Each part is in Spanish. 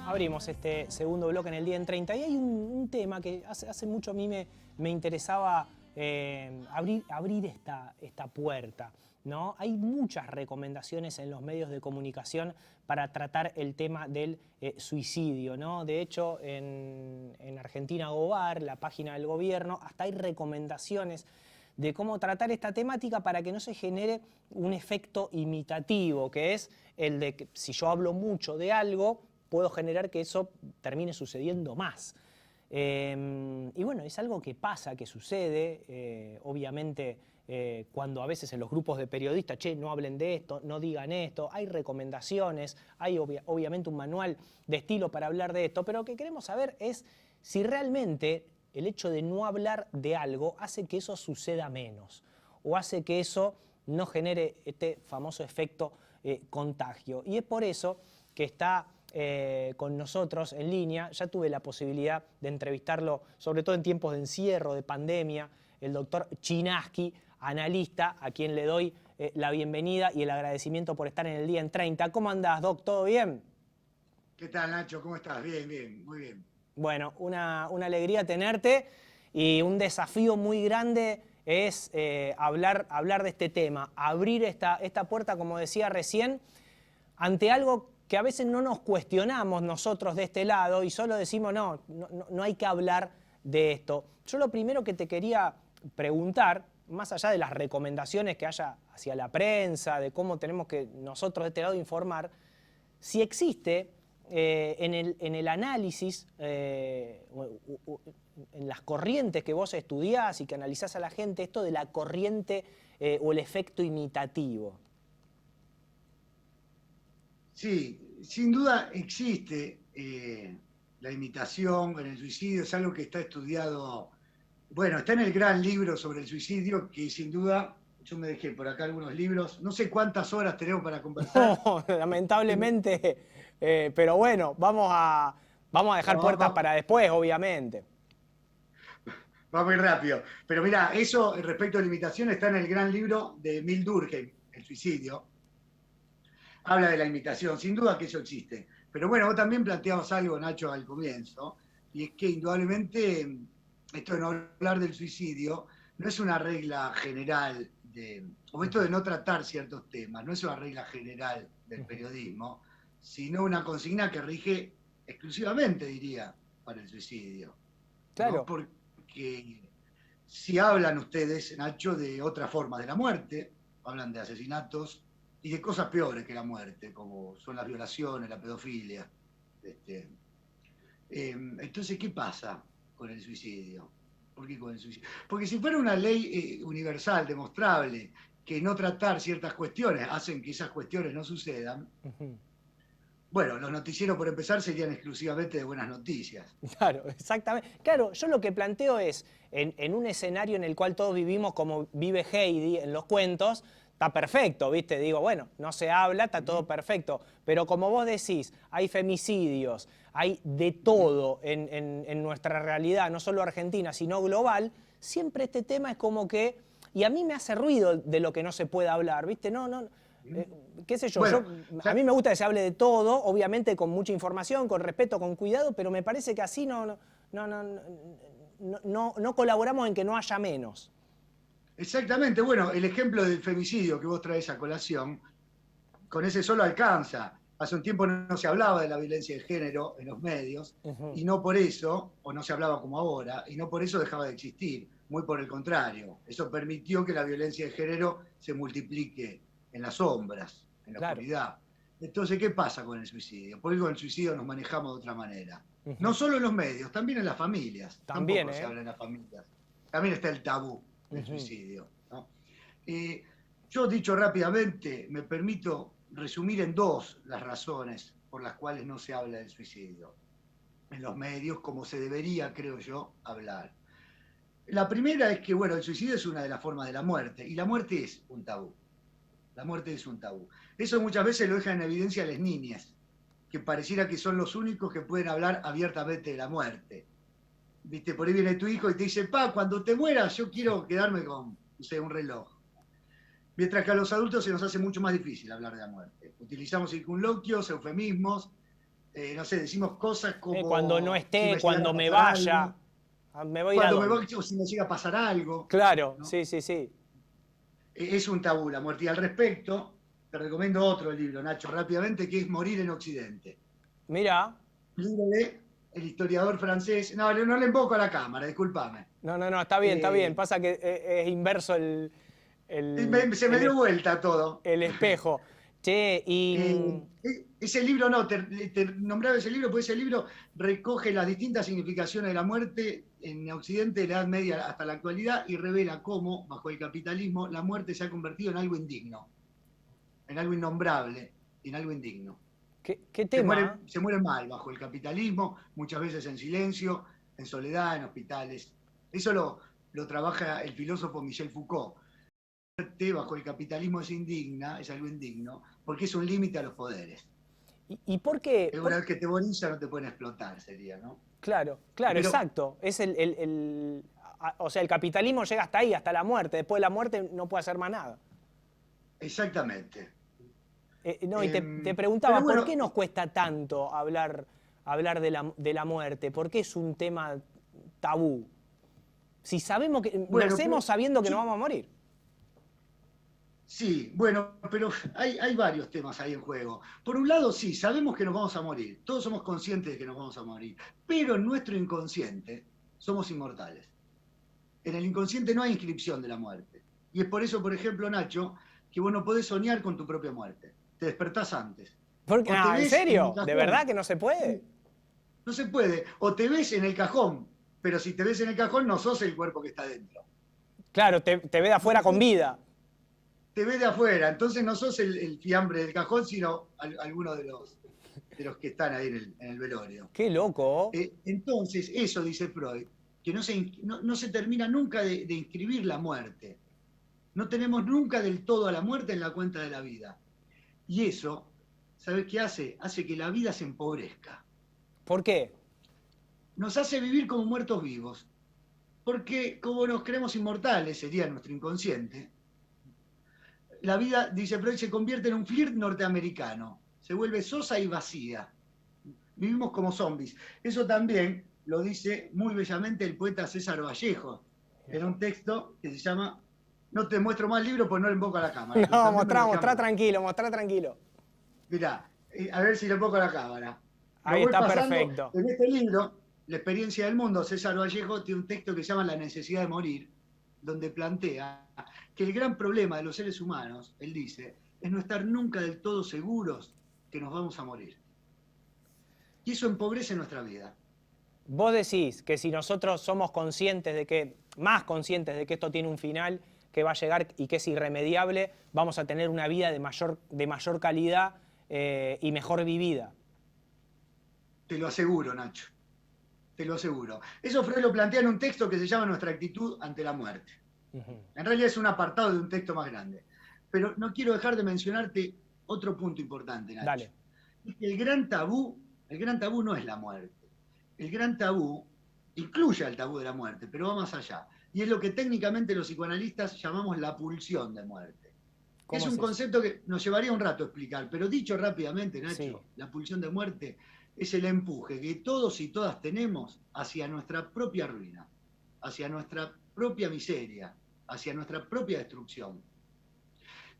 Abrimos este segundo bloque en el día en 30 y hay un tema que hace mucho a mí me interesaba abrir esta puerta, ¿no? Hay muchas recomendaciones en los medios de comunicación para tratar el tema del suicidio, ¿no? De hecho, en Argentina Gobar, la página del gobierno, hasta hay recomendaciones de cómo tratar esta temática para que no se genere un efecto imitativo, que es el de que si yo hablo mucho de algo, puedo generar que eso termine sucediendo más. Y bueno, es algo que pasa, que sucede, obviamente cuando a veces en los grupos de periodistas, che, no hablen de esto, no digan esto, hay recomendaciones, hay obviamente un manual de estilo para hablar de esto, pero lo que queremos saber es si realmente el hecho de no hablar de algo hace que eso suceda menos o hace que eso no genere este famoso efecto contagio. Y es por eso que está con nosotros en línea. Ya tuve la posibilidad de entrevistarlo, sobre todo en tiempos de encierro, de pandemia, el doctor Chinaski, analista, a quien le doy la bienvenida y el agradecimiento por estar en el día en 30. ¿Cómo andás, Doc? ¿Todo bien? ¿Qué tal, Nacho? ¿Cómo estás? Bien, bien, muy bien. Bueno, una alegría tenerte y un desafío muy grande es hablar de este tema, abrir esta puerta, como decía recién, ante algo que a veces no nos cuestionamos nosotros de este lado y solo decimos no hay que hablar de esto. Yo lo primero que te quería preguntar, más allá de las recomendaciones que haya hacia la prensa, de cómo tenemos que nosotros de este lado informar, si existe en el análisis, en las corrientes que vos estudiás y que analizás a la gente, esto de la corriente o el efecto imitativo. Sí, sin duda existe la imitación en el suicidio, es algo que está estudiado, bueno, está en el gran libro sobre el suicidio, que sin duda, yo me dejé por acá algunos libros, no sé cuántas horas tenemos para conversar. No, lamentablemente, pero bueno, vamos a dejar No, puertas para después, obviamente. va muy rápido. Pero mira, eso respecto a la imitación está en el gran libro de Emil Durkheim, El suicidio. Habla de la imitación, sin duda que eso existe. Pero bueno, vos también planteabas algo, Nacho, al comienzo, y es que indudablemente esto de no hablar del suicidio no es una regla general, o esto de no tratar ciertos temas, no es una regla general del periodismo, sino una consigna que rige exclusivamente, diría, para el suicidio. ¿No? Claro. Porque si hablan ustedes, Nacho, de otra forma de la muerte, hablan de asesinatos y de cosas peores que la muerte, como son las violaciones, la pedofilia. Este, entonces, ¿qué pasa con el suicidio? ¿Por qué con el suicidio? Porque si fuera una ley universal, demostrable, que no tratar ciertas cuestiones hacen que esas cuestiones no sucedan, bueno, los noticieros por empezar serían exclusivamente de buenas noticias. Claro, exactamente. Claro, yo lo que planteo es, en un escenario en el cual todos vivimos como vive Heidi en los cuentos, está perfecto, ¿viste? Digo, bueno, no se habla, está todo perfecto. Pero como vos decís, hay femicidios, hay de todo en nuestra realidad, no solo argentina, sino global, siempre este tema es como que, y a mí me hace ruido de lo que no se puede hablar, ¿viste? Qué sé yo, Bueno, a mí me gusta que se hable de todo, obviamente con mucha información, con respeto, con cuidado, pero me parece que así no colaboramos en que no haya menos. exactamente, bueno, el ejemplo del femicidio que vos traes a colación, con ese solo alcanza. Hace un tiempo no se hablaba de la violencia de género en los medios, y no por eso, o no se hablaba como ahora, y no por eso dejaba de existir, muy por el contrario. Eso permitió que la violencia de género se multiplique en las sombras, en la Claro. oscuridad. Entonces, ¿qué pasa con el suicidio? Porque con el suicidio nos manejamos de otra manera. No solo en los medios, también en las familias. También, Tampoco se ¿eh? habla en las familias. También está el tabú del suicidio, ¿no? Yo, dicho rápidamente, me permito resumir en dos las razones por las cuales no se habla del suicidio en los medios, como se debería, creo yo, hablar. La primera es que, bueno, el suicidio es una de las formas de la muerte, y la muerte es un tabú. La muerte es un tabú. Eso muchas veces lo dejan en evidencia las niñas, que pareciera que son los únicos que pueden hablar abiertamente de la muerte. Viste, por ahí viene tu hijo y te dice, pa, cuando te mueras yo quiero quedarme con, no sé, un reloj. Mientras que a los adultos se nos hace mucho más difícil hablar de la muerte. Utilizamos circunloquios, eufemismos, no sé, decimos cosas Cuando no como si esté, me llegara cuando a me pasar vaya, algo, ¿me voy a ir a cuando me dónde? voy o si me llega a pasar algo, Claro, ¿no? sí, sí, sí. Es un tabú la muerte. Y al respecto, te recomiendo otro libro, Nacho, rápidamente, que es Morir en Occidente. Mira, Libro de el historiador francés. No, no le invoco a la cámara, discúlpame. no, no, no, está bien, está bien. Eh, Pasa que es inverso se me dio vuelta todo. el espejo. Che, y Ese libro no, te nombraba ese libro, porque ese libro recoge las distintas significaciones de la muerte en Occidente, de la Edad Media hasta la actualidad, y revela cómo, bajo el capitalismo, la muerte se ha convertido en algo indigno, en algo innombrable, en algo indigno. qué tema. Se muere mal bajo el capitalismo, muchas veces en silencio, en soledad, en hospitales. Eso lo trabaja el filósofo Michel Foucault. La muerte bajo el capitalismo es indigna, es algo indigno, porque es un límite a los poderes. ¿Y por qué? Una vez que te morís ya no te pueden explotar, sería, ¿no? Claro, claro, Pero, exacto. Es o sea, el capitalismo llega hasta ahí, hasta la muerte. Después de la muerte no puede hacer más nada. exactamente. No, y te Pero preguntaba, ¿por bueno, qué nos cuesta tanto hablar de la muerte? ¿Por qué es un tema tabú? Si sabemos que bueno, nacemos sabiendo que yo, nos vamos a morir. sí, bueno, pero hay varios temas ahí en juego. Por un lado, sí, sabemos que nos vamos a morir, todos somos conscientes de que nos vamos a morir, pero en nuestro inconsciente somos inmortales. En el inconsciente no hay inscripción de la muerte. Y es por eso, por ejemplo, Nacho, que vos no podés soñar con tu propia muerte. Te despertás antes. O te ¿En ves en el serio? ¿De verdad cajón. que no se puede? No se puede. O te ves en el cajón. Pero si te ves en el cajón, no sos el cuerpo que está dentro. Claro, te ve de afuera con vida. Te ves de afuera. Entonces no sos el fiambre del cajón, sino alguno de los que están ahí en el velorio. Qué loco. Entonces, eso dice Freud, que no se termina nunca de inscribir la muerte. No tenemos nunca del todo a la muerte en la cuenta de la vida. Y eso, ¿sabes qué hace? Hace que la vida se empobrezca. ¿Por qué? Nos hace vivir como muertos vivos. Porque como nos creemos inmortales, sería nuestro inconsciente, la vida, dice Freud, se convierte en un flirt norteamericano. Se vuelve sosa y vacía. Vivimos como zombies. Eso también lo dice muy bellamente el poeta César Vallejo, en un texto que se llama No te muestro más libros, pues no le invoco a la cámara. Pero No, también me lo mostrá llamo. tranquilo, mostrá tranquilo. Mirá, a ver si le pongo a la cámara. Lo Ahí voy está pasando. perfecto. En este libro, La experiencia del mundo, César Vallejo tiene un texto que se llama La necesidad de morir, donde plantea que el gran problema de los seres humanos, él dice, es no estar nunca del todo seguros que nos vamos a morir. Y eso empobrece nuestra vida. Vos decís que si nosotros somos conscientes más conscientes de que esto tiene un final, que va a llegar y que es irremediable, vamos a tener una vida de mayor calidad y mejor vivida. Te lo aseguro, Nacho. Te lo aseguro. Eso Freud lo plantea en un texto que se llama Nuestra actitud ante la muerte. En realidad es un apartado de un texto más grande. Pero no quiero dejar de mencionarte otro punto importante, Nacho. Dale. El gran tabú no es la muerte. El gran tabú incluye el tabú de la muerte, pero va más allá. Y es lo que técnicamente los psicoanalistas llamamos la pulsión de muerte. Es un concepto que nos llevaría un rato a explicar, pero dicho rápidamente, Nacho, sí. La pulsión de muerte es el empuje que todos y todas tenemos hacia nuestra propia ruina, hacia nuestra propia miseria, hacia nuestra propia destrucción.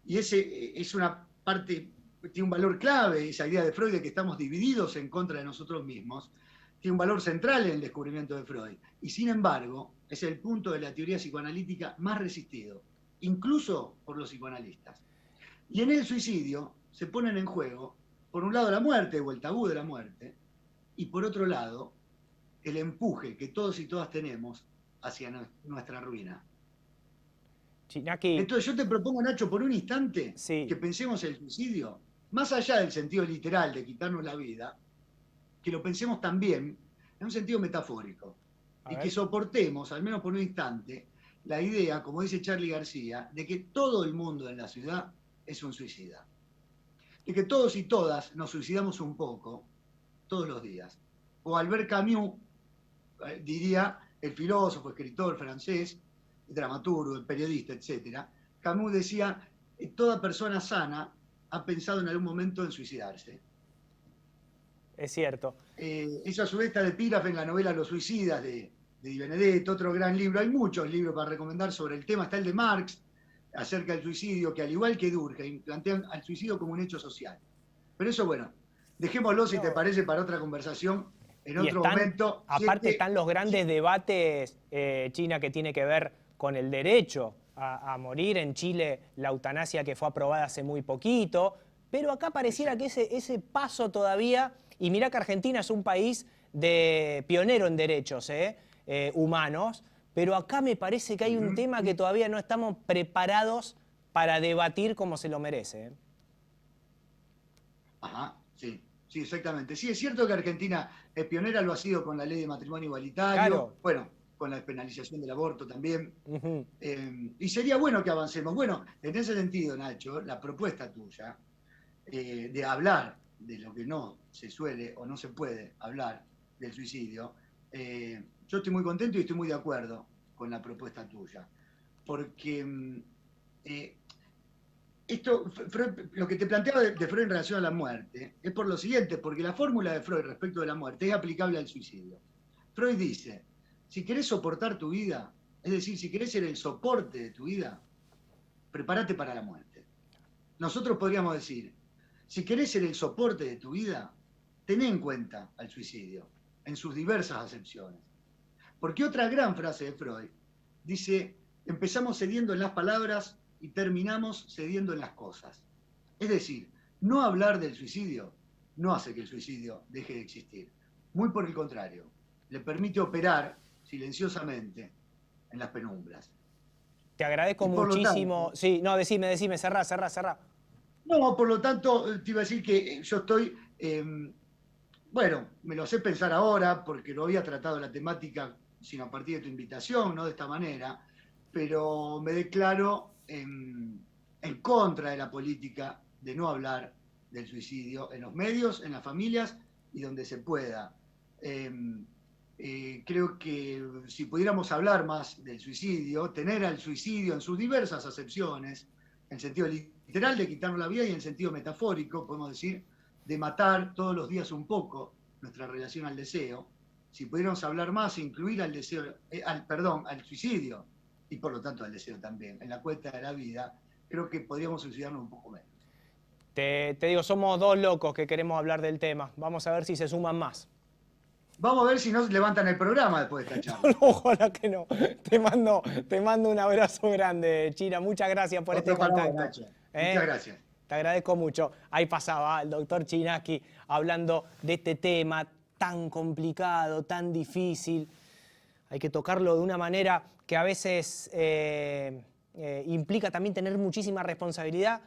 Y ese es una parte, tiene un valor clave, esa idea de Freud de que estamos divididos en contra de nosotros mismos, tiene un valor central en el descubrimiento de Freud. Y sin embargo, es el punto de la teoría psicoanalítica más resistido, incluso por los psicoanalistas. Y en el suicidio se ponen en juego, por un lado la muerte o el tabú de la muerte, y por otro lado, el empuje que todos y todas tenemos hacia nuestra ruina. Chinaki. Entonces yo te propongo, Nacho, por un instante, que pensemos el suicidio, más allá del sentido literal de quitarnos la vida, que lo pensemos también en un sentido metafórico. Y que soportemos, al menos por un instante, la idea, como dice Charly García, de que todo el mundo en la ciudad es un suicida. De que todos y todas nos suicidamos un poco, todos los días. O Albert Camus, diría, el filósofo, escritor francés, dramaturgo, periodista, etc. Camus decía, toda persona sana ha pensado en algún momento en suicidarse. Es cierto. Eso a su vez está de epígrafe en la novela Los suicidas de Di Benedetto, otro gran libro. Hay muchos libros para recomendar sobre el tema. Está el de Marx, acerca del suicidio, que al igual que Durkheim, plantean al suicidio como un hecho social. Pero eso, bueno, dejémoslo, si te parece, para otra conversación, en otro momento. Aparte están los grandes debates, China, que tiene que ver con el derecho a morir. En Chile, la eutanasia que fue aprobada hace muy poquito. Pero acá pareciera que ese paso todavía... Y mirá que Argentina es un país pionero en derechos humanos, pero acá me parece que hay un tema que todavía no estamos preparados para debatir como se lo merece. Ajá, sí, sí, exactamente. Sí, es cierto que Argentina es pionera, lo ha sido con la ley de matrimonio igualitario, Claro. bueno, con la despenalización del aborto también. Y sería bueno que avancemos. Bueno, en ese sentido, Nacho, la propuesta tuya de hablar de lo que no se suele o no se puede hablar del suicidio, yo estoy muy contento y estoy muy de acuerdo con la propuesta tuya, porque Freud, lo que te planteaba de Freud en relación a la muerte es por lo siguiente, porque la fórmula de Freud respecto de la muerte es aplicable al suicidio. Freud dice, si querés soportar tu vida, es decir, si querés ser el soporte de tu vida, prepárate para la muerte. Nosotros podríamos decir, si querés ser el soporte de tu vida, ten en cuenta al suicidio, en sus diversas acepciones. Porque otra gran frase de Freud dice, empezamos cediendo en las palabras y terminamos cediendo en las cosas. Es decir, no hablar del suicidio no hace que el suicidio deje de existir. Muy por el contrario, le permite operar silenciosamente en las penumbras. Te agradezco muchísimo. Tanto, sí, no, decime, cerrá. No, por lo tanto, te iba a decir que yo estoy, bueno, me lo sé pensar ahora, porque no había tratado la temática sino a partir de tu invitación, no de esta manera, pero me declaro en contra de la política de no hablar del suicidio en los medios, en las familias y donde se pueda. Creo que si pudiéramos hablar más del suicidio, tener al suicidio en sus diversas acepciones, en sentido literal de quitarnos la vida y en sentido metafórico, podemos decir, de matar todos los días un poco nuestra relación al deseo, si pudiéramos hablar más e incluir al deseo, al suicidio, y por lo tanto al deseo también, en la cuenta de la vida, creo que podríamos suicidarnos un poco menos. Te digo, somos dos locos que queremos hablar del tema. Vamos a ver si se suman más. Vamos a ver si nos levantan el programa después de esta charla. No, ojalá que no. Te mando un abrazo grande, China. Muchas gracias por este contacto. Nacho. Muchas gracias. Te agradezco mucho. Ahí pasaba el doctor Chinaski hablando de este tema tan complicado, tan difícil. Hay que tocarlo de una manera que a veces implica también tener muchísima responsabilidad,